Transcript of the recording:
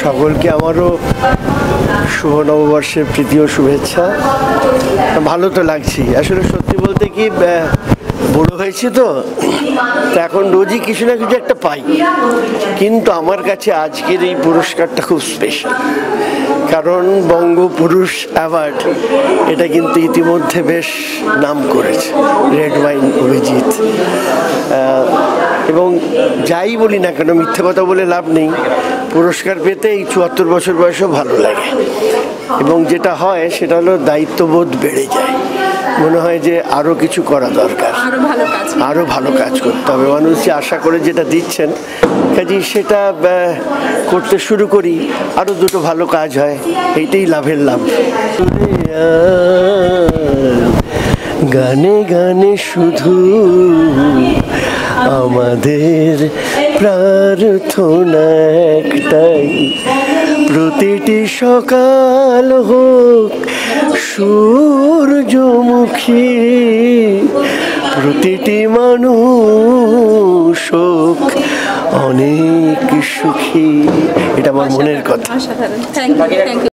সকলকে আমারও শুভ নববর্ষের প্রীতি ও শুভেচ্ছা। ভালো তো লাগছি, আসলে সত্যি বলতে কি বুড়ো হয়েছি তো এখন রোজই কিছু না কিছু একটা পাই, কিন্তু আমার কাছে আজকের এই পুরস্কারটা খুব স্পেশাল, কারণ বঙ্গপুরুষ অ্যাওয়ার্ড এটা কিন্তু ইতিমধ্যে বেশ নাম করেছে রেড ওয়াইন অভিজিৎ। এবং যাই বলি না কেন, মিথ্যে কথা বলে লাভ নেই, পুরস্কার পেতে এই 74 বছর বয়সেও ভালো লাগে। এবং যেটা হয় সেটা হলো দায়িত্ববোধ বেড়ে যায়, মনে হয় যে আরও কিছু করা দরকার, আরও ভালো কাজ করতে হবে। মানুষ যে আশা করে যেটা দিচ্ছেন কাজেই সেটা করতে শুরু করি, আরও দুটো ভালো কাজ হয়, এইটাই লাভের লাভ। গানে গানে শুধু আমাদের প্রার্থনা একটাই, প্রতিটি সকাল হোক সূর্যমুখী, প্রতিটি মানুষ হোক অনেক সুখী। এটা আমার মনের কথা।